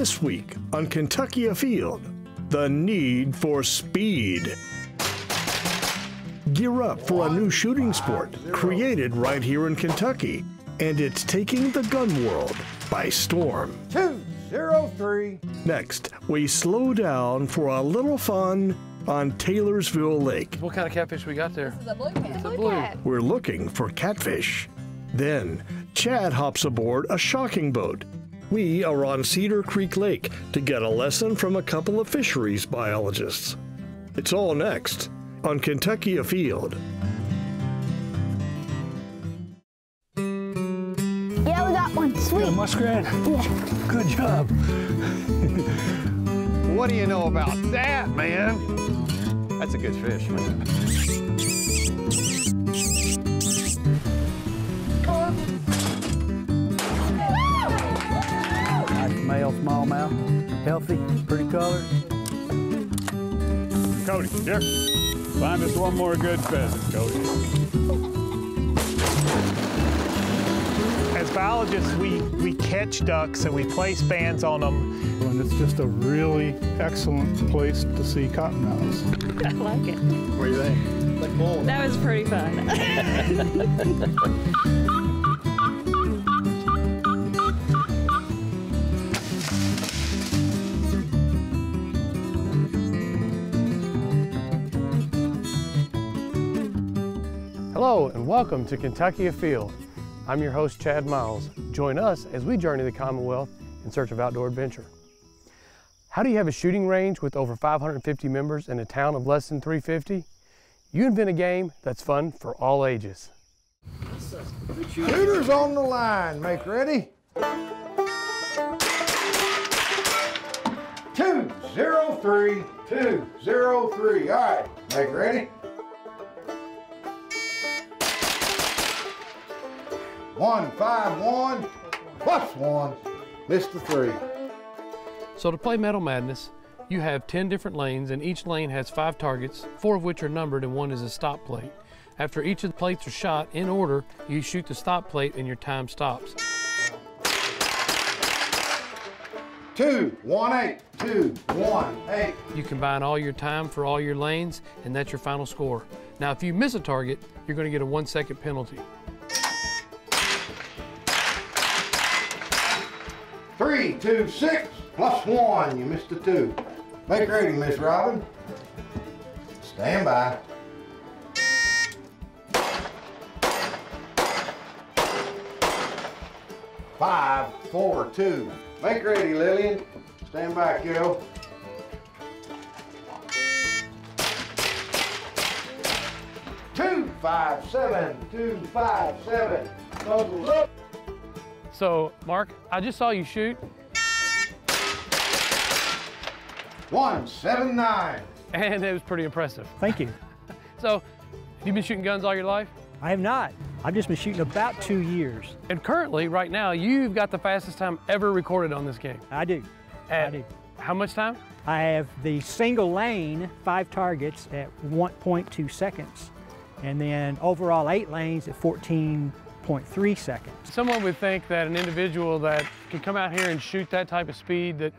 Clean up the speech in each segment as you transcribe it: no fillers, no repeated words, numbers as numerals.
This week on Kentucky Afield, the need for speed. Gear up for a new shooting sport created right here in Kentucky, and it's taking the gun world by storm. 203. Next, we slow down for a little fun on Taylorsville Lake. What kind of catfish we got there? This is a blue cat. It's a blue. We're looking for catfish. Then, Chad hops aboard a shocking boat. We are on Cedar Creek Lake to get a lesson from a couple of fisheries biologists. It's all next on Kentucky Afield. Yeah, we got one. Sweet. Got a muskrat? Yeah. Good job. What do you know about that, man? That's a good fish, man. Nice male smallmouth, healthy, pretty color. Cody, here. Find us one more good pheasant, Cody. As biologists, we catch ducks and we place bands on them. And it's just a really excellent place to see cottonmouths. I like it. What do you think? Like bull. That was pretty fun. Hello and welcome to Kentucky Afield. I'm your host, Chad Miles. Join us as we journey the Commonwealth in search of outdoor adventure. How do you have a shooting range with over 550 members in a town of less than 350? You invent a game that's fun for all ages. Shooters on the line. Make ready. 203. 203. All right. Make ready. 151 plus 1. Missed the 3. So to play Metal Madness, you have 10 different lanes and each lane has 5 targets, 4 of which are numbered and 1 is a stop plate. After each of the plates are shot in order, you shoot the stop plate and your time stops. 218. 218. You combine all your time for all your lanes and that's your final score. Now if you miss a target, you're going to get a 1-second penalty. 326 plus 1. You missed a 2. Make ready, Miss Robin. Stand by. 5, 4, 2. Make ready, Lillian. Stand by, kiddo. 257. 257. Nuzzles up. So, Mark, I just saw you shoot. 179. And it was pretty impressive. Thank you. So, you've been shooting guns all your life? I have not. I've just been shooting about 2 years. And currently, right now, you've got the fastest time ever recorded on this game. I do. At I do. How much time? I have the single lane, 5 targets at 1.2 seconds. And then overall 8 lanes at 14.3 seconds. Someone would think that an individual that could come out here and shoot that type of speed, that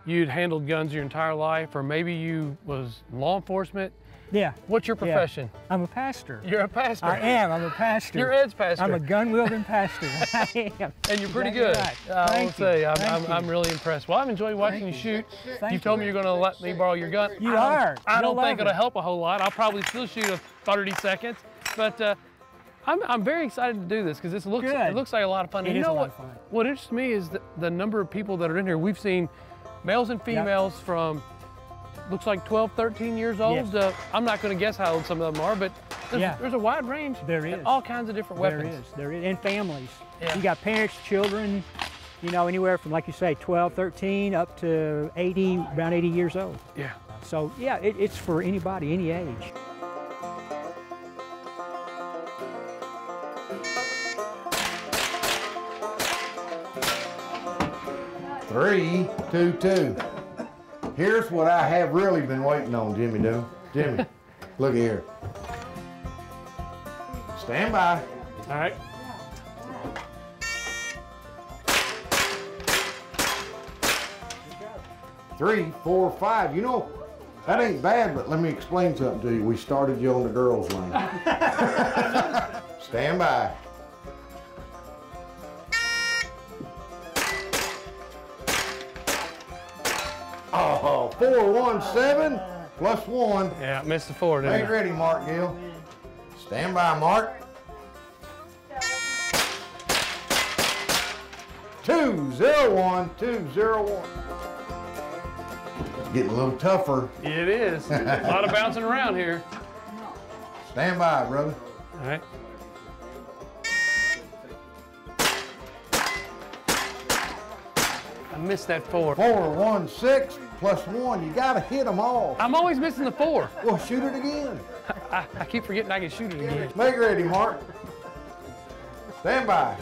you'd handled guns your entire life, or maybe you was law enforcement. Yeah. What's your profession? Yeah. I'm a pastor. You're a pastor. I am. I'm a pastor. You're Ed's pastor. I'm a gun-wielding pastor. I am. And you're pretty Exactly good. right. I will say, Thank you. I'm really impressed. Well, I've enjoyed watching you shoot. Thank You told me you're going to let me borrow your gun. You are. I don't You'll think love it'll it. help a whole lot. I'll probably still shoot a 30 seconds. But I'm very excited to do this because it looks like a lot of fun. It And you is know a lot what? of fun. What interests me is the number of people that are in here. We've seen males and females from looks like 12, 13 years old. Yes. I'm not going to guess how old some of them are, but there's a wide range. There and is. all kinds of different weapons. There is. And families. Yeah. You got parents, children, you know, anywhere from, like you say, 12, 13 up to 80, around 80 years old. Yeah. So, yeah, it's for anybody, any age. 3, 2, 2. Here's what I have really been waiting on, Jimmy Doom. Jimmy, look here. Stand by. All right. 3, 4, 5. You know, that ain't bad, but let me explain something to you. We started you on the girls' lane. Stand by. Oh, 417 plus 1. Yeah, missed the 4, didn't Make I? ready, Mark Gill. Stand by, Mark. 201, 201. Getting a little tougher. It is. A lot of bouncing around here. Stand by, brother. All right. I missed that 4. 416 plus 1. You gotta hit them all. I'm always missing the 4. Well, shoot it again. I keep forgetting I can shoot it again. Make ready, Mark. Stand by.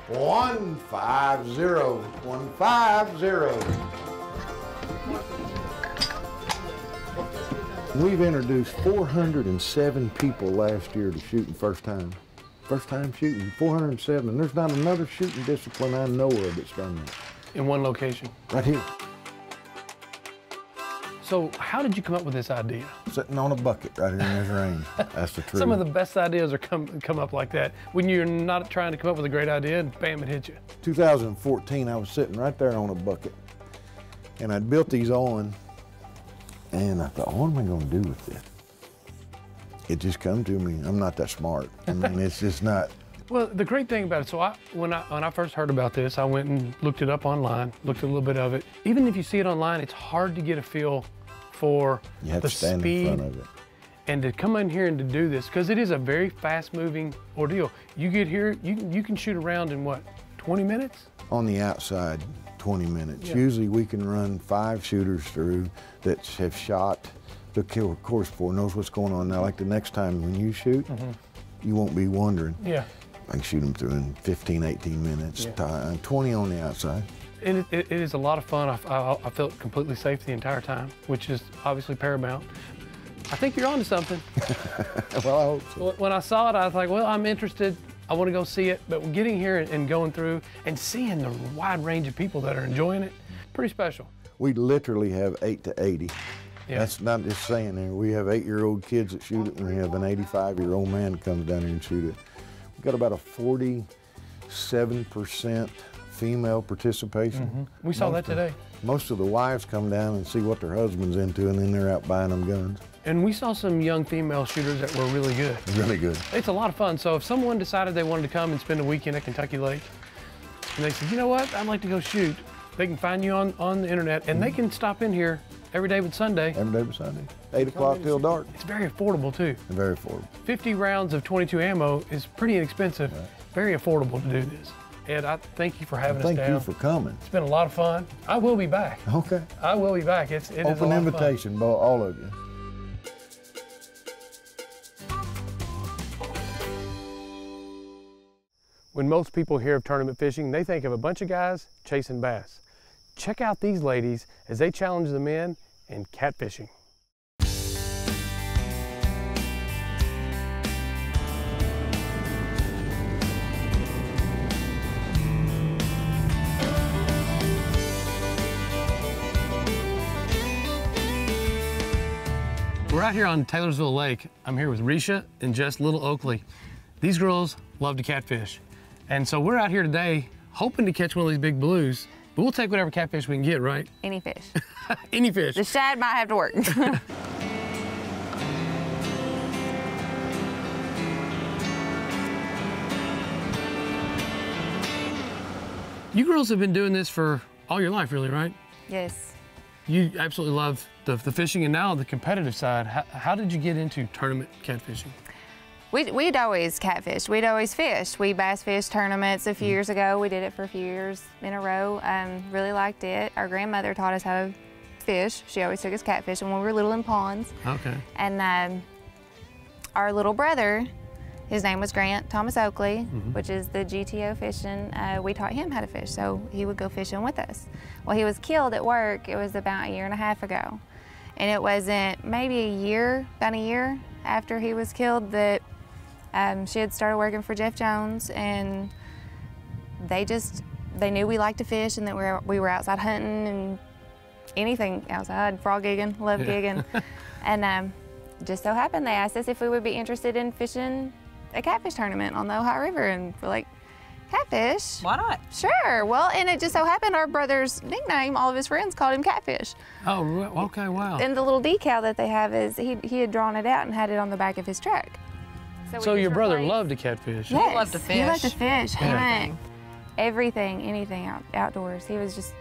150. 150. We've introduced 407 people last year to shooting first time. First time shooting, 407. And there's not another shooting discipline I know of that's done that. In one location. Right here. So how did you come up with this idea? Sitting on a bucket right here in this range. That's the truth. Some of the best ideas are come up like that. When you're not trying to come up with a great idea and bam, it hits you. 2014, I was sitting right there on a bucket. And I'd built these on, and I thought, what am I gonna do with this? It just come to me. I'm not that smart. I mean, it's just not. Well, the great thing about it, so when I first heard about this, I went and looked it up online, looked at a little bit of it. Even if you see it online, it's hard to get a feel for You have the to stand speed in front of it. and to come in here and to do this, because it is a very fast-moving ordeal. You get here, you can shoot around in what, 20 minutes? On the outside, 20 minutes. Yeah. Usually we can run 5 shooters through that have shot the course before, knows what's going on. Now, like the next time when you shoot, you won't be wondering. Yeah. I can shoot them through in 15, 18 minutes. Yeah. 20 on the outside. It is a lot of fun. I felt completely safe the entire time, which is obviously paramount. I think you're onto something. Well, I hope so. When I saw it, I was like, well, I'm interested. I want to go see it. But getting here and going through and seeing the wide range of people that are enjoying it, pretty special. We literally have 8 to 80. Yeah. That's not just saying there. We have 8-year-old kids that shoot it, and we have an 85-year-old man that comes down here and shoot it. We've got about a 47% female participation. We saw that today. Most of the wives come down and see what their husband's into, and then they're out buying them guns. And we saw some young female shooters that were really good. Really good. It's a lot of fun. So if someone decided they wanted to come and spend a weekend at Kentucky Lake, and they said, you know what, I'd like to go shoot, they can find you on the internet, and they can stop in here every day but Sunday. Every day but Sunday. 8 o'clock till dark. It's very affordable too. And very affordable. 50 rounds of .22 ammo is pretty inexpensive. Right. Very affordable to do this. Ed, I thank you for having us down. Thank you for coming. It's been a lot of fun. I will be back. Okay. I will be back. It is a Open lot invitation, all of you. When most people hear of tournament fishing, they think of a bunch of guys chasing bass. Check out these ladies as they challenge the men in catfishing. We're out here on Taylorsville Lake. I'm here with Risha and Jess Little-Oakley. These girls love to catfish. And so we're out here today hoping to catch one of these big blues, but we'll take whatever catfish we can get, right? Any fish. Any fish. The shad might have to work. You girls have been doing this for all your life, really, right? Yes. You absolutely love the fishing and now the competitive side. How did you get into tournament catfishing? We'd always catfish. We'd always fished. We bass fished tournaments a few years ago. We did it for a few years in a row. Really liked it. Our grandmother taught us how to fish. She always took us catfishing when we were little in ponds. Okay. And our little brother, his name was Grant Thomas Oakley, which is the GTO fishing. We taught him how to fish, so he would go fishing with us. Well, he was killed at work. It was about 1.5 years ago. And it wasn't maybe about a year after he was killed that she had started working for Jeff Jones, and they knew we liked to fish and that we were outside hunting and anything outside, frog gigging, love gigging. And just so happened they asked us if we would be interested in fishing a catfish tournament on the Ohio River, and we're like, catfish? Why not? Sure. Well, and it just so happened our brother's nickname, all of his friends called him Catfish. Oh, okay, wow. And the little decal that they have is he had drawn it out and had it on the back of his truck. So your brother loved to catfish? Yes, He loved to fish. He loved to fish, Everything. hunt, everything, anything outdoors. He was just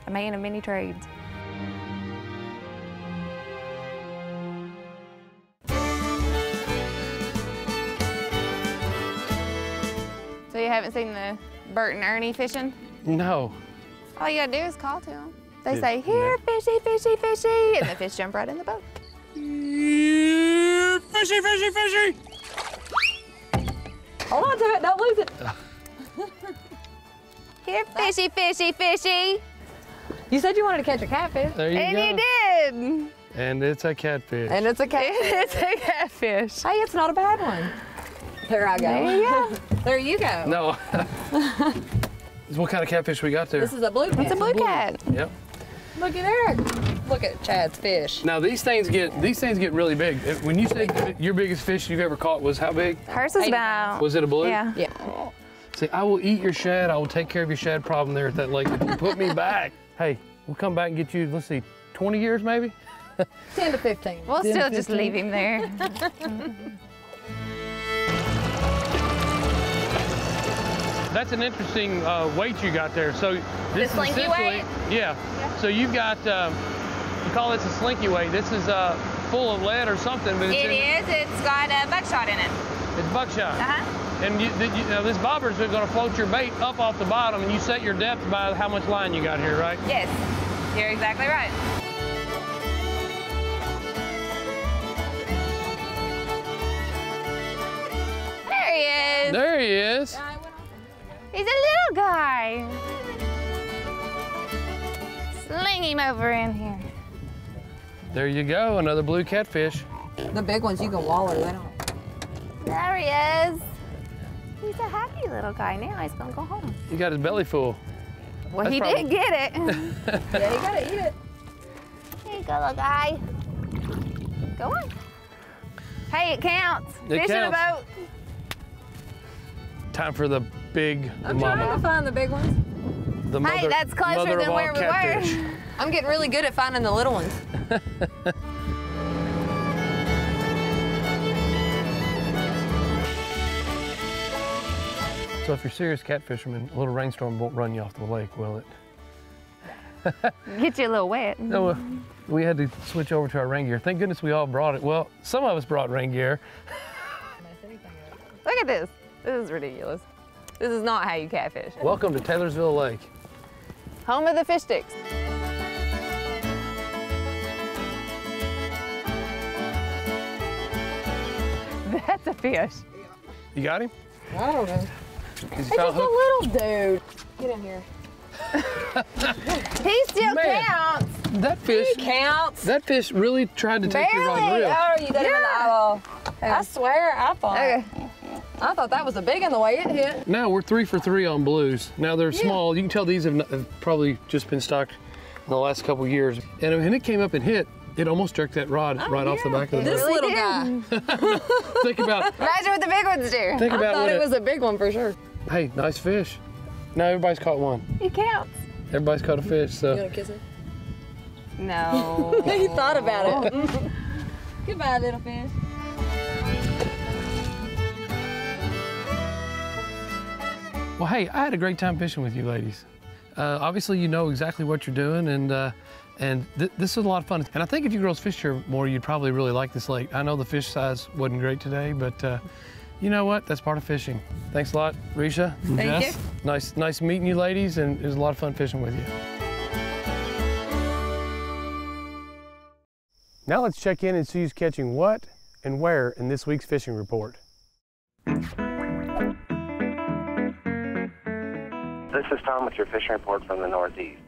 a man of many trades. So you haven't seen the Bert and Ernie fishing? No. All you gotta do is call to them. They say, here, fishy, fishy, fishy, and the fish jump right in the boat. Fishy, fishy, fishy! Hold on to it, don't lose it. Here, fishy, fishy, fishy. You said you wanted to catch a catfish. There you go. And you did. And it's a catfish. And it's a catfish. It's a catfish. Hey, it's not a bad one. There I go. There you go. There you go. No. What kind of catfish we got there? This is a blue cat. It's a blue cat. Yep. Looky there. Look at Chad's fish. Now these things get really big. When you said your biggest fish you've ever caught was how big? Hers is about. Was it a blue? Yeah. Yeah. See, I will eat your shad. I will take care of your shad problem there at that lake if you put me back. Hey, we'll come back and get you, let's see, 20 years maybe? 10 to 15. We'll still just leave him there. That's an interesting weight you got there. So this is slinky essentially, weight? Yeah. So you've got, you call this a slinky weight. This is full of lead or something, but It's got a buckshot in it. It's buckshot. Uh-huh. And this bobber's going to float your bait up off the bottom, and you set your depth by how much line you got here, right? Yes, you're exactly right. There he is. There he is. He's a little guy. Sling him over in here. There you go, another blue catfish. The big ones you can waller, they don't. There he is. He's a happy little guy now. He's gonna go home. He got his belly full. Well, That's he probably- did get it. Yeah, you gotta eat it. Here you go, little guy. Go on. Hey, it counts. It Fish in a counts. boat. Time for the big I'm mama. trying to find the big ones. The mother, Hey, that's closer mother than of all where we catfish. were. I'm getting really good at finding the little ones. So if you're serious cat fisherman, a little rainstorm won't run you off the lake, will it? Get you a little wet. No, we had to switch over to our rain gear. Thank goodness we all brought it. Well, some of us brought rain gear. Look at this. This is ridiculous. This is not how you catfish. Welcome to Taylorsville Lake. Home of the fish sticks. That's a fish. You got him? I don't know. He's It's just a little dude. Get in here. He still Man. counts. That fish, He counts. that fish really tried to take your rod and Barely. reel. Oh, you got him in the eyeball. I swear, I thought that was a big one the way it hit. Now we're 3 for 3 on blues. Now they're small. You can tell these have probably just been stocked in the last couple of years. And when it came up and hit, it almost jerked that rod right off the back of the This boat. little guy. Think about, Imagine what the big ones do. think I about thought what it was a big one for sure. Hey, nice fish. Now everybody's caught one. He counts. Everybody's caught a fish, You so. gonna kiss it? No. He thought about it. Goodbye, little fish. Well, hey, I had a great time fishing with you ladies. Obviously, you know exactly what you're doing, and this was a lot of fun. And I think if you girls fished here more, you'd probably really like this lake. I know the fish size wasn't great today, but you know what? That's part of fishing. Thanks a lot, Risha and Thank Jess. Nice meeting you ladies, and it was a lot of fun fishing with you. Now let's check in and see who's catching what and where in this week's fishing report. This is Tom with your fishing report from the Northeast.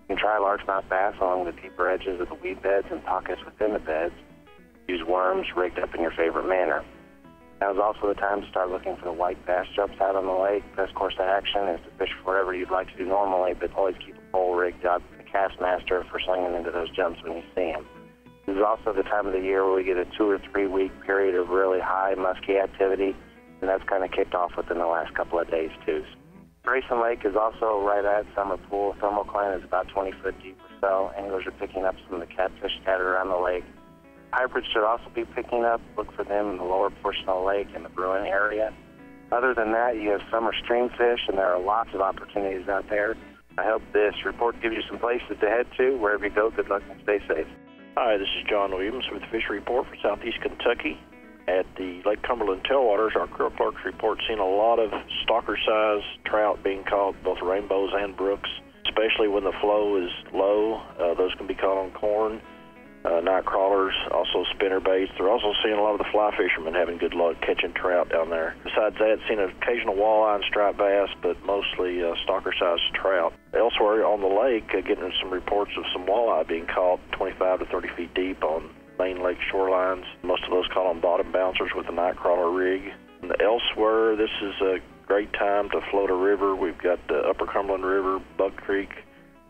You can try largemouth bass along the deeper edges of the weed beds and pockets within the beds. Use worms rigged up in your favorite manner. Now is also the time to start looking for the white bass jumps out on the lake. Best course of action is to fish for whatever you'd like to do normally, but always keep a pole rigged up, the cast master for slinging into those jumps when you see them. This is also the time of the year where we get a 2 or 3 week period of really high muskie activity, and that's kind of kicked off within the last couple of days too. Grayson Lake is also right at summer pool. Thermocline is about 20 foot deep or so. Anglers are picking up some of the catfish scattered around the lake. Hybrids should also be picking up. Look for them in the lower portion of the lake in the Bruin area. Other than that, you have summer stream fish, and there are lots of opportunities out there. I hope this report gives you some places to head to. Wherever you go, good luck and stay safe. Hi, this is John Williams with the Fishery Report for Southeast Kentucky. At the Lake Cumberland tailwaters, our crew clerks report seeing a lot of stalker-sized trout being caught, both rainbows and brooks, especially when the flow is low. Those can be caught on corn, night crawlers, also spinner baits. They're also seeing a lot of the fly fishermen having good luck catching trout down there. Besides that, seeing an occasional walleye and striped bass, but mostly stalker-sized trout. Elsewhere on the lake, getting some reports of some walleye being caught 25 to 30 feet deep on main lake shorelines. Most of those caught on bottom bouncers with a night crawler rig. And elsewhere, this is a great time to float a river. We've got the Upper Cumberland River, Buck Creek,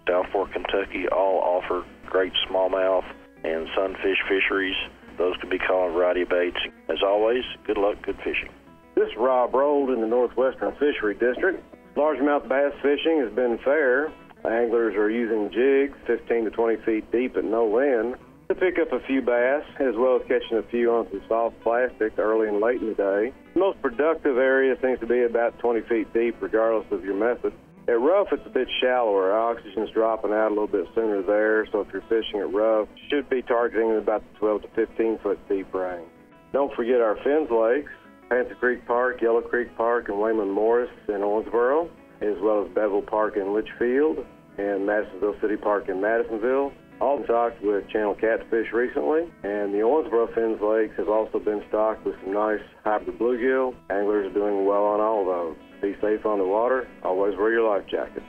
South Fork, Kentucky, all offer great smallmouth and sunfish fisheries. Those can be caught on a variety of baits. As always, good luck, good fishing. This is Rob Rold in the Northwestern Fishery District. Largemouth bass fishing has been fair. Anglers are using jigs 15 to 20 feet deep at no wind to pick up a few bass, as well as catching a few on some soft plastic early and late in the day. The most productive area seems to be about 20 feet deep, regardless of your method. At rough, it's a bit shallower. Oxygen's dropping out a little bit sooner there, so if you're fishing at rough, you should be targeting about the 12 to 15 foot deep range. Don't forget our Fens Lakes, Panther Creek Park, Yellow Creek Park, and Wayman Morris in Owensboro, as well as Bevel Park in Litchfield and Madisonville City Park in Madisonville. All stocked with channel catfish recently, and the Owensboro Fens Lakes has also been stocked with some nice hybrid bluegill. Anglers are doing well on all of those. Be safe on the water. Always wear your life jacket.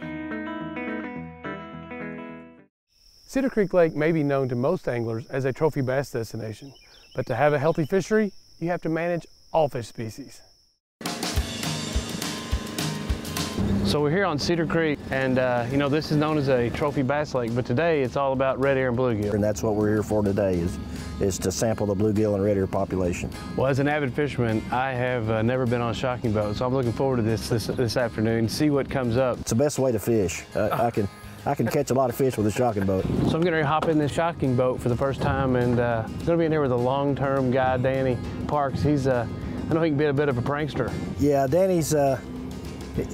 Cedar Creek Lake may be known to most anglers as a trophy bass destination, but to have a healthy fishery, you have to manage all fish species. So we're here on Cedar Creek, and you know, this is known as a trophy bass lake, but today it's all about red ear and bluegill. And that's what we're here for today, is to sample the bluegill and red ear population. Well, as an avid fisherman, I have never been on a shocking boat, so I'm looking forward to this afternoon, see what comes up. It's the best way to fish. I can catch a lot of fish with a shocking boat. So I'm getting ready to hop in this shocking boat for the first time, and I'm going to be in here with a long-term guy, Danny Parks. I know he can be a bit of a prankster. Yeah, Danny's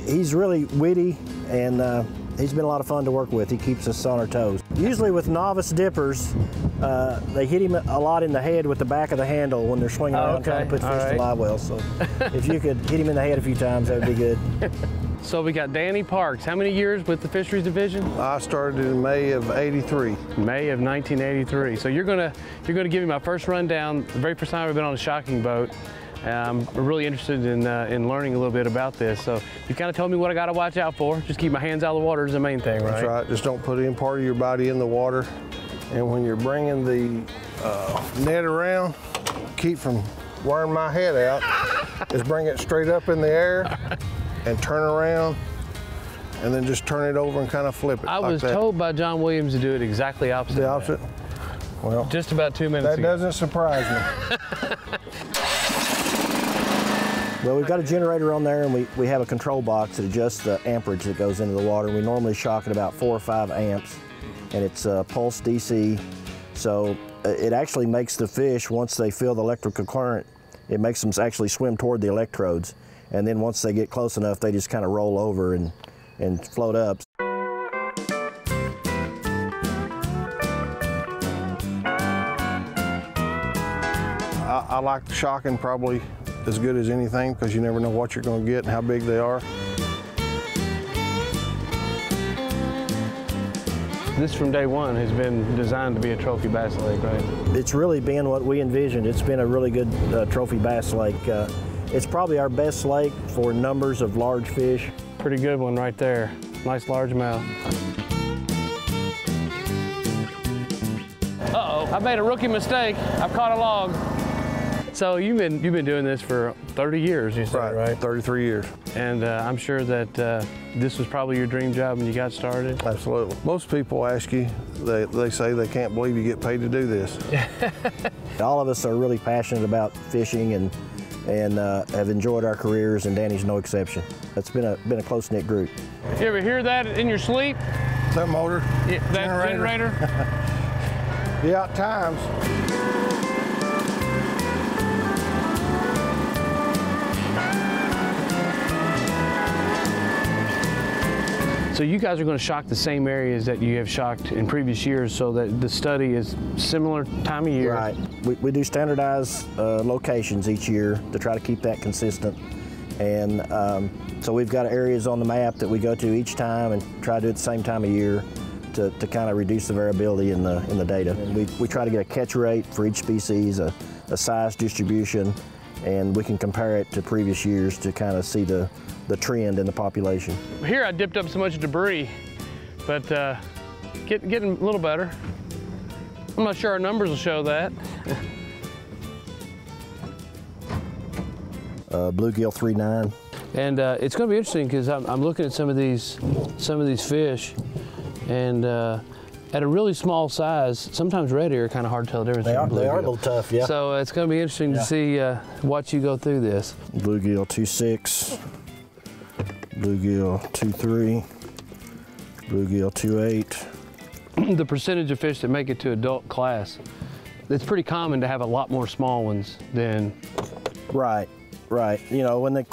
he's really witty, and he's been a lot of fun to work with. He keeps us on our toes. Usually with novice dippers, they hit him a lot in the head with the back of the handle when they're swinging around trying to put fish to live wells. So if you could hit him in the head a few times, that would be good. So we got Danny Parks. How many years with the Fisheries Division? I started in May of '83. May of 1983. So you're gonna give me my first rundown. The very first time I've been on a shocking boat. I'm really interested in learning a little bit about this. So you kind of told me what I got to watch out for. Just keep my hands out of the water is the main thing, right? That's right. Just don't put any part of your body in the water. And when you're bringing the net around, keep from wearing my head out. Just bring it straight up in the air and turn around, and then just turn it over and kind of flip it. I was told by John Williams to do it exactly opposite. The opposite? Well, just about 2 minutes ago. That doesn't surprise me. Well, we've got a generator on there, and we have a control box that adjusts the amperage that goes into the water. We normally shock at about 4 or 5 amps, and it's pulse DC. So it actually makes the fish, once they feel the electrical current, it makes them actually swim toward the electrodes. And then once they get close enough, they just kind of roll over and float up. I like shocking probably as good as anything, because you never know what you're going to get and how big they are. This from day one has been designed to be a trophy bass lake, right? It's really been what we envisioned. It's been a really good trophy bass lake. It's probably our best lake for numbers of large fish. Pretty good one right there. Nice largemouth. Uh-oh, I made a rookie mistake. I've caught a log. So you've been doing this for 30 years, you said, right? 33 years. And I'm sure that this was probably your dream job when you got started. Absolutely. Most people ask you, they say they can't believe you get paid to do this. All of us are really passionate about fishing and have enjoyed our careers, and Danny's no exception. It's been a close-knit group. You ever hear that in your sleep? That motor? Yeah, that generator? Yeah, at times. So you guys are going to shock the same areas that you have shocked in previous years, so that the study is similar time of year. Right. We do standardized locations each year to try to keep that consistent. And so we've got areas on the map that we go to each time and try to do it the same time of year to kind of reduce the variability in the data. And we try to get a catch rate for each species, a size distribution, and we can compare it to previous years to kind of see the trend in the population. Here I dipped up so much debris, but getting a little better. I'm not sure our numbers will show that. Bluegill 3.9. And it's going to be interesting because I'm looking at some of these fish, and at a really small size, sometimes red ear are kind of hard to tell the difference. They are a little tough, yeah. So it's going to be interesting to see watch you go through this. Bluegill 2.6, bluegill 2.3, bluegill 2.8. The percentage of fish that make it to adult class, it's pretty common to have a lot more small ones than. Right. You know, when they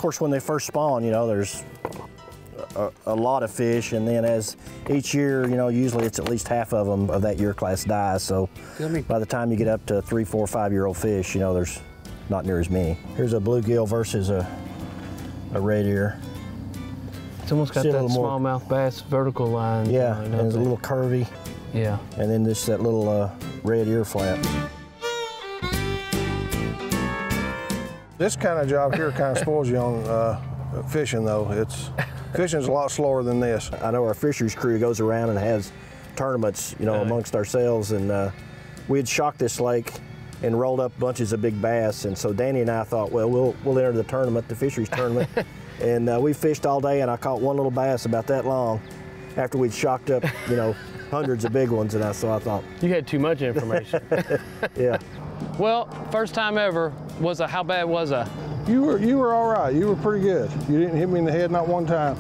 first spawn, you know, there's a lot of fish, and then as each year, you know, usually it's at least half of them of that year class dies. So by the time you get up to 3, 4, 5-year-old fish, you know, there's not near as many. Here's a bluegill versus a red ear. It's almost got that smallmouth bass vertical line. Yeah, and it's a little curvy. Yeah. And then just that little red ear flap. This kind of job here kind of spoils you on fishing, though. Fishing's a lot slower than this. I know our fisheries crew goes around and has tournaments, you know, amongst ourselves, and we had shocked this lake and rolled up bunches of big bass, and so Danny and I thought, well, we'll enter the tournament, the fisheries tournament, and we fished all day, and I caught one little bass about that long after we'd shocked up, you know, hundreds of big ones, and so I thought. You had too much information. Yeah. Well, first time ever, how bad was I? You were all right. You were pretty good. You didn't hit me in the head not one time.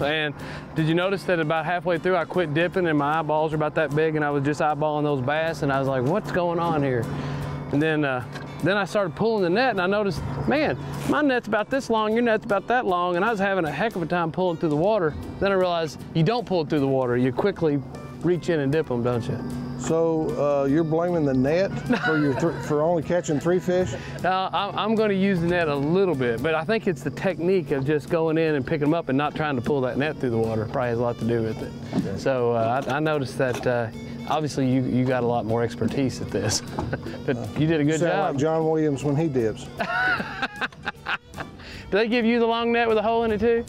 And did you notice that about halfway through I quit dipping and my eyeballs are about that big and I was just eyeballing those bass, and I was like, what's going on here? And then I started pulling the net, and I noticed, man, my net's about this long, your net's about that long, and I was having a heck of a time pulling through the water. Then I realized you don't pull it through the water. You quickly reach in and dip them, don't you? So you're blaming the net for only catching 3 fish? I'm going to use the net a little bit, but I think it's the technique of just going in and picking them up and not trying to pull that net through the water. Probably has a lot to do with it. Okay. So I noticed that obviously you got a lot more expertise at this, but you did a good job. Like John Williams when he dips. Do they give you the long net with a hole in it too?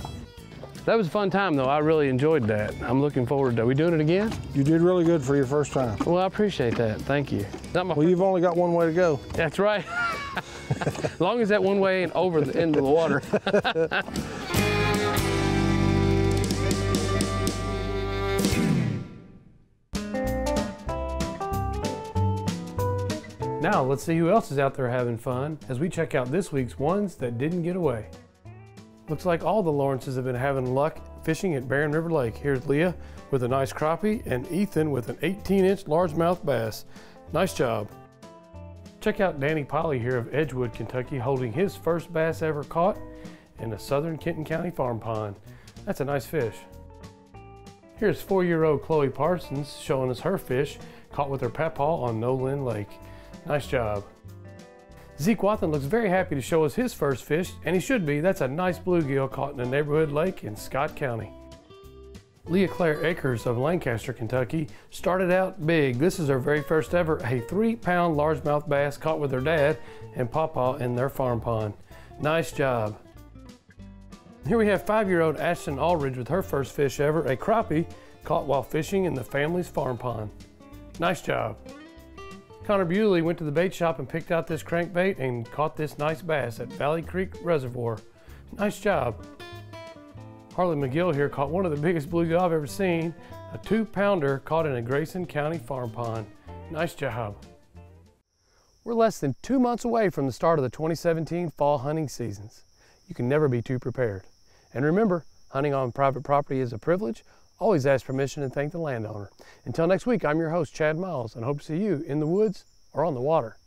That was a fun time, though. I really enjoyed that. I'm looking forward to it. Are we doing it again? You did really good for your first time. Well, I appreciate that. Thank you. Well, you've only got one way to go. That's right. As long as that one way ain't over the end of the water. Now, let's see who else is out there having fun as we check out this week's Ones That Didn't Get Away. Looks like all the Lawrences have been having luck fishing at Barren River Lake. Here's Leah with a nice crappie and Ethan with an 18-inch largemouth bass. Nice job. Check out Danny Polly here of Edgewood, Kentucky, holding his first bass ever caught in a southern Kenton County farm pond. That's a nice fish. Here's 4-year-old Chloe Parsons showing us her fish caught with her papaw on Nolan Lake. Nice job. Zeke Watson looks very happy to show us his first fish, and he should be. That's a nice bluegill caught in a neighborhood lake in Scott County. Leah Claire Akers of Lancaster, Kentucky started out big. This is her very first ever, a 3-pound largemouth bass caught with her dad and pawpaw in their farm pond. Nice job. Here we have 5-year-old Ashton Aldridge with her first fish ever, a crappie caught while fishing in the family's farm pond. Nice job. Connor Bewley went to the bait shop and picked out this crankbait and caught this nice bass at Valley Creek Reservoir. Nice job. Harley McGill here caught one of the biggest bluegill I've ever seen, a 2-pounder caught in a Grayson County farm pond. Nice job. We're less than 2 months away from the start of the 2017 fall hunting seasons. You can never be too prepared. And remember, hunting on private property is a privilege. Always ask permission and thank the landowner. Until next week, I'm your host, Chad Miles, and hope to see you in the woods or on the water.